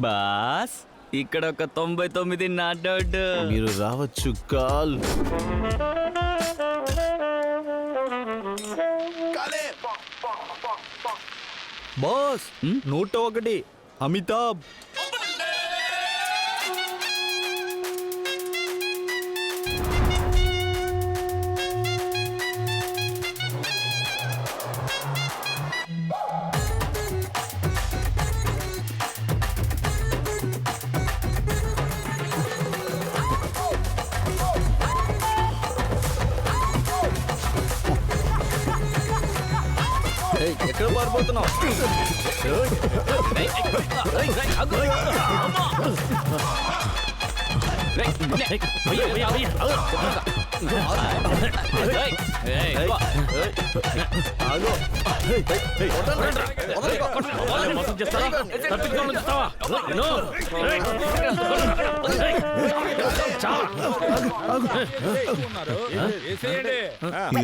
Boss ఇక్కడ ఒక 99 not out. మీరు రావచ్చు కాల్. బాస్ 101 అమితాబ్. ఎక్కడ పారిపోతున్నావు?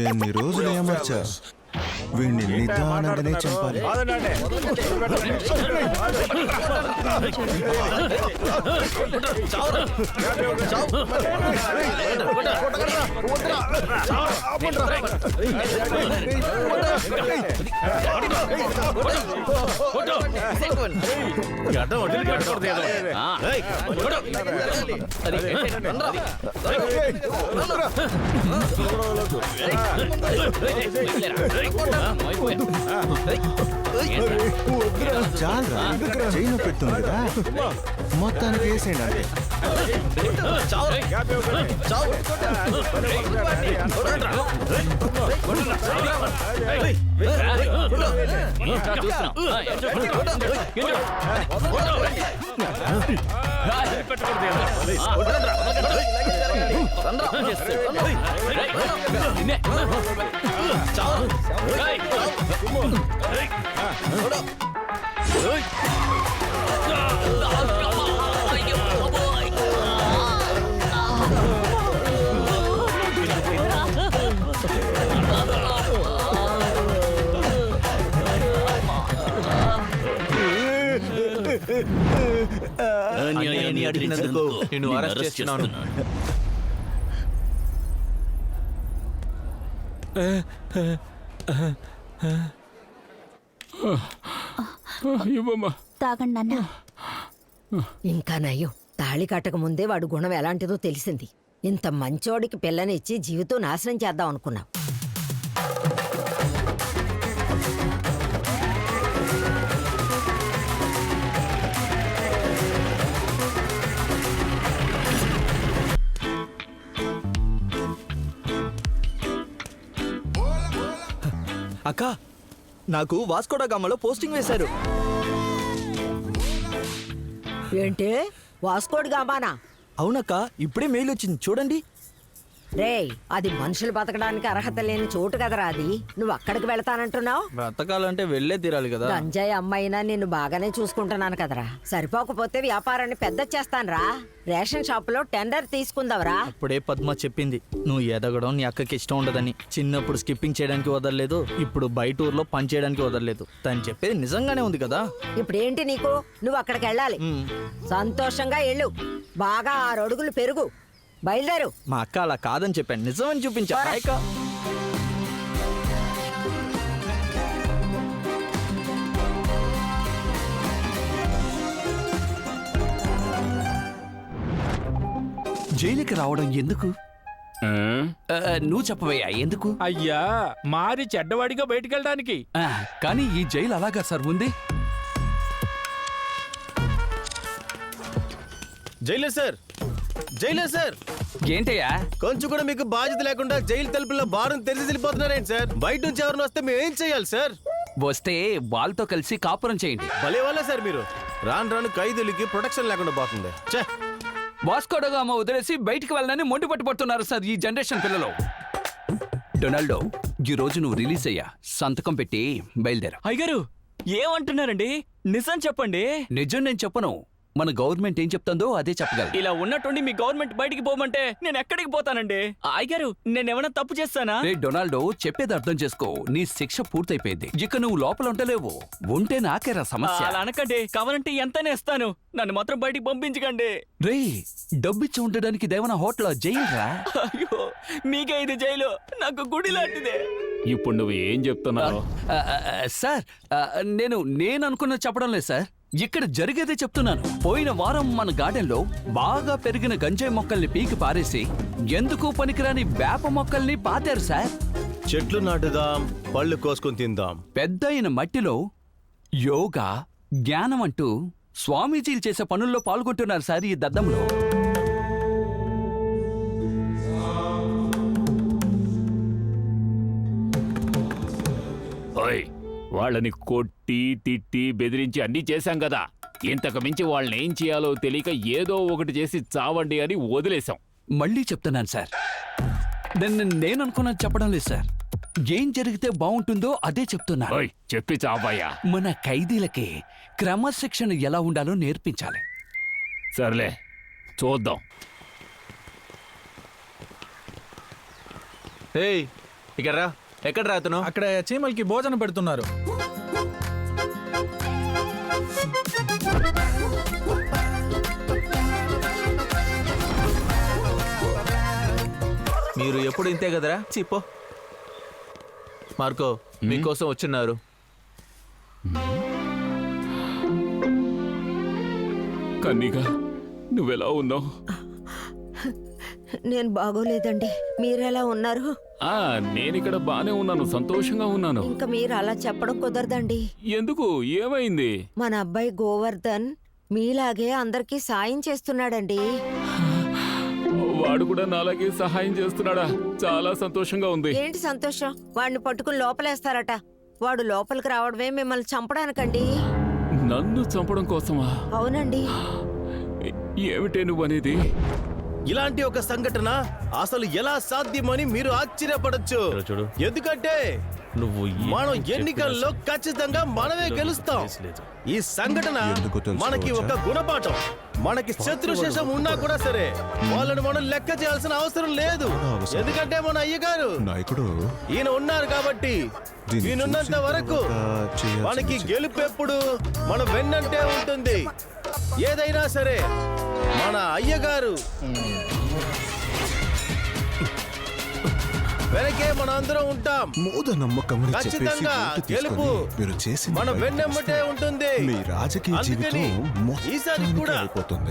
ఎన్ని రోజులు ఏమర్చా వీడిని నిదానంగానే చంపాలి. చాలా చైన్ పెడుతుంది కదా, మొత్తానికి వేసేయండి అంతే. అన్యాయాన్ని అడిగినందుకు నిన్ను అరెస్ట్ చేస్తున్నాను. తాగండి అన్న. ఇంకా నయ్యం తాళి కట్టక ముందే వాడు గుణం ఎలాంటిదో తెలిసింది. ఇంత మంచోడికి పిల్లనిచ్చి జీవితం నాశనం చేద్దాం అనుకున్నావు. అక్క, నాకు వాస్కోడా గామాలో పోస్టింగ్ వేశారు. ఏంటి వాస్కోడి గామానా? అవునక్క, ఇప్పుడే మెయిల్ వచ్చింది చూడండి. రేయ్, అది మనుషులు బతకడానికి అర్హత లేని చోటు కదరా అది. నువ్వు అక్కడికి వెళతానంటున్నావు. బ్రతకాలంటే వెళ్ళే తీరాలి కదా. గంజాయి అమ్మాయినా నిన్ను బాగానే చూసుకుంటున్నాను కదరా. సరిపోకపోతే వ్యాపారాన్ని పెద్ద చేస్తానురా. రేషన్ షాపులో టెండర్ తీసుకుందావరా. అప్పుడే పద్మ చెప్పింది నువ్వు ఎదగడం నీ అక్కకి ఇష్టం ఉండదని. చిన్నప్పుడు స్కిప్పింగ్ చేయడానికి వదలలేదు, ఇప్పుడు బయట ఊర్లో పని చేయడానికి వదలలేదు. తను చెప్పేది నిజంగానే ఉంది కదా. ఇప్పుడు ఏంటి నీకు? నువ్వు అక్కడికి వెళ్ళాలి. సంతోషంగా వెళ్ళు. బాగా 6 అడుగులు పెరుగు. బయలుదేరు. మా అక్క అలా కాదని చెప్పాను, నిజమని చూపించా. అక్క జైలుకి రావడం ఎందుకు? నువ్వు చెప్పవయ్యా ఎందుకు? అయ్యా, మారి చెడ్డవాడిగా బయటికెళ్ళడానికి. కానీ ఈ జైలు అలాగా సార్ ఉంది. జైలర్ సార్, జైలర్ సార్, ఏంటయ్యా? కొంచెం కూడా మీకు బాధ్యత లేకుండా జైలు తలుపుల్లో బారం తెరిచి వెళ్ళిపోతున్నారేంటి సార్? బయట నుంచి ఎవరిని వస్తే మేము ఏం చేయాలి సార్? వస్తే వాళ్ళతో కలిసి కాపురం చేయండి. భలే వాళ్ళే సార్ మీరు. రాను రాను ఖైదీలకి ప్రొటెక్షన్ లేకుండా పోతుంది. ఛే! వాస్కోడగామా వదిలేసి బయటికి వెళ్ళని మొండి పట్టుబడుతున్నారు సార్ ఈ జనరేషన్ పిల్లలు. డొనాల్డో, ఈ రోజు నువ్వు రిలీజ్ అయ్యా. సంతకం పెట్టి బయలుదేరా. అయ్యగారు ఏమంటున్నారండి? నిజం చెప్పండి. నిజం నేను చెప్పను, మన గవర్నమెంట్ ఏం చెప్తుందో అదే చెప్పగలరు. ఇలా ఉన్నట్టుండి మీ గవర్నమెంట్ బయటికి పోమంటే నేను ఎక్కడికి పోతానండి? అయ్యగారు నేనేమైనా తప్పు చేస్తానా? రే డొనాల్డో, చెప్పేది అర్థం చేసుకో. నీ శిక్ష పూర్తయిపోయింది. ఇక నువ్వు లోపల ఉండలేవు. ఉంటే నాకేరా సమస్య. అలా అనకండి, కావాలంటే ఎంతనే ఇస్తాను, నన్ను మాత్రం బయటికి పంపించకండి. రే, డబ్బిచ్చి ఉండడానికి దేవన హోటల్ జైలు రా. అయ్యో, మీకే ఇది జైలు, నాకు గుడి లాంటిదే. ఇప్పుడు నువ్వు ఏం చెప్తున్నావు? సార్, నేను అనుకున్నది చెప్పడం లేదు సార్, ఇక్కడ జరిగేదే చెప్తున్నాను. పోయిన వారం మన గార్డెన్ లో బాగా పెరిగిన గంజాయి మొక్కల్ని పీకి పారేసి ఎందుకు పనికిరాని వేప మొక్కల్ని పాతారు సార్. చెట్లు నాటుదాం, పళ్ళు కోసుకొని తిందాం. పెద్ద అయిన మట్టిలో యోగా, జ్ఞానం అంటూ స్వామీజీలు చేసే పనుల్లో పాల్గొంటున్నారు సార్ ఈ దద్దంలో. వాళ్ళని కొట్టి తిట్టి బెదిరించి అన్నీ చేశాం కదా. ఇంతకు మించి వాళ్ళని ఏం చేయాలో తెలియక ఏదో ఒకటి చేసి చావండి అని వదిలేశాం. మళ్ళీ చెప్తున్నాను సార్, నేను అనుకున్నది చెప్పడం లేదు సార్. ఏం జరిగితే బాగుంటుందో అదే చెప్తున్నా. చెప్పి చావయ్యా. మన ఖైదీలకి క్రమశిక్షణ ఎలా ఉండాలో నేర్పించాలి. సర్లే, చూద్దాం. ఇక్కడ రా. ఎక్కడ రాతును? అక్కడ చీమలకి భోజనం పెడుతున్నారు. మీరు ఎప్పుడు ఇంతే కదరా? చిప్పో మార్కో, మీకోసం వచ్చున్నారు. కన్నీగా, నువ్వెలా ఉన్నావు? నేను బాగోలేదండి. మీరెలా ఉన్నారు? నేనిక్కడ బానే ఉన్నాను, సంతోషంగా ఉన్నాను. ఇంకా మీరు అలా చెప్పడం కుదరదండి. ఎందుకు? ఏమైంది? మన అబ్బాయి గోవర్ధన్ మీలాగే అందరికీ సాయం చేస్తున్నాడండి. వాడు కూడా నాలాగే సహాయం చేస్తున్నాడా? చాలా సంతోషంగా ఉంది. ఏంటి సంతోషం? వాడిని పట్టుకుని లోపలేస్తారట. వాడు లోపలికి రావడమే మిమ్మల్ని చంపడానికండి. నన్ను చంపడం కోసమా? అవునండి. ఏమిటే నువ్వనేది? ఇలాంటి ఒక సంఘటన అసలు ఎలా సాధ్యమని మీరు ఆశ్చర్యపడొచ్చు. ఎందుకంటే మనం ఎన్నికల్లో ఖచ్చితంగా మనమే గెలుస్తాం. ఈ సంఘటన మనకి ఒక గుణపాఠం. మనకి శత్రుశేషం ఉన్నా కూడా సరే వాళ్ళని మనం లెక్క చేయాల్సిన అవసరం లేదు. ఎందుకంటే మన అయ్యగారు నాయకుడు ఈయన ఉన్నారు కాబట్టి ఈయనున్నంత వరకు మనకి గెలుపు ఎప్పుడు మన వెన్నంటే ఉంటుంది. ఏదైనా సరే మన అయ్యగారు వెనకే మన అందరం ఉంటాం. మూఢ నమ్మకం ఖచ్చితంగా గెలుపు మన వెన్నెమ్మటే ఉంటుంది. మీ రాజకీయ జీవితం ఈసారి కూడా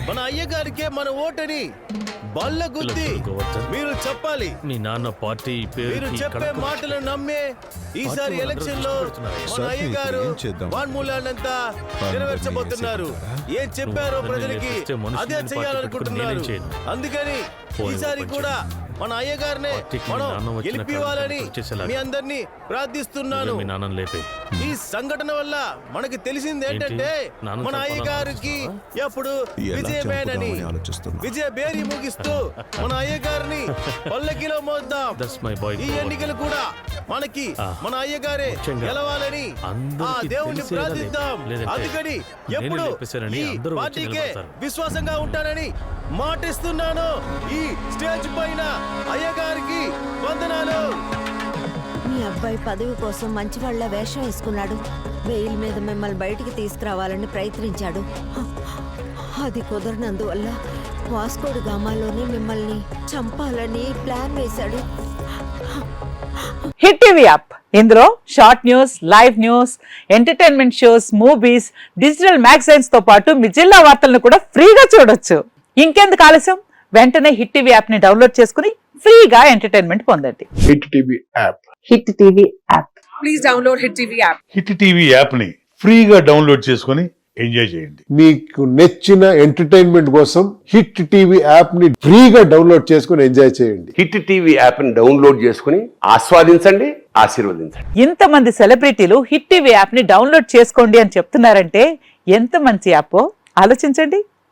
మన అయ్యగారికే మన ఓటని బల్ల గుద్ది మీరు చెప్పాలి. మీ నాన్న పార్టీ మీరు చెప్పే మాటలను నమ్మే ఈసారి ఎలక్షన్ లో మన అయ్యగారు వాన్మూలాన్నంతా నెరవేర్చబోతున్నారు. ఏం చెప్పారో ప్రజలకి అదే చేయాలనుకుంటున్నారు. అందుకని ఈసారి కూడా మన అయ్యగారినే మనం గెలిపివ్వాలని మీ అందరినీ ప్రార్థిస్తున్నాను. ఈ సంఘటన వల్ల మనకి తెలిసింది ఏంటంటే మన అయ్యగారికి ఎప్పుడు విజయమేనని. విజయ బేరీ ముగిస్తూ మన అయ్యగారిని పల్లకిలో మోద్దాం. ఈ ఎన్నికలు కూడా మనకి మన అయ్యగారే గెలవాలని ఆ దేవుణ్ణి ప్రార్థిద్దాం. అందుకని ఎప్పుడు ఈ పార్టీకే విశ్వాసంగా ఉంటానని మాటిస్తున్నాను. ఈ స్టేజ్ పైన అయ్యగారికి వందనాలు. మీ అబ్బాయి పదవి కోసం మంచివాళ్ల వేషం వేసుకున్నాడు. బెయిల్ మీద మిమ్మల్ని బయటికి తీసుకురావాలని ప్రయత్నించాడు. అది కుదరనందువల్ల వాస్కోడి గామాలోనే మిమ్మల్ని చంపాలని ప్లాన్ వేశాడు. హిట్ టీవీ యాప్, ఇందులో short news, live news, entertainment shows, movies, digital magazines తో పాటు మీ జిల్లా వార్తలను కూడా ఫ్రీగా చూడొచ్చు. ఇంకెందుకు ఆలస్యం? వెంటనే హిట్ టీవీ యాప్ ని డౌన్లోడ్ చేసుకుని ఫ్రీగా ఎంటర్టైన్మెంట్ పొందండి. Hit TV app. Hit TV app. Please download hit TV app. Hit TV app ని ఫ్రీగా డౌన్లోడ్ చేసుకుని ఎంజాయ్ చేయండి. మీకు నచ్చిన ఎంటర్టైన్మెంట్ కోసం హిట్ టీవీ యాప్ ని ఫ్రీగా డౌన్లోడ్ చేసుకుని ఎంజాయ్ చేయండి. హిట్ టీవీ యాప్ ని డౌన్లోడ్ చేసుకుని ఆస్వాదించండి, ఆశీర్వదించండి. ఇంతమంది సెలబ్రిటీలు హిట్ టీవీ యాప్ ని డౌన్లోడ్ చేసుకోండి అని చెప్తున్నారంటే ఎంత మంచి యాప్ ఆలోచించండి.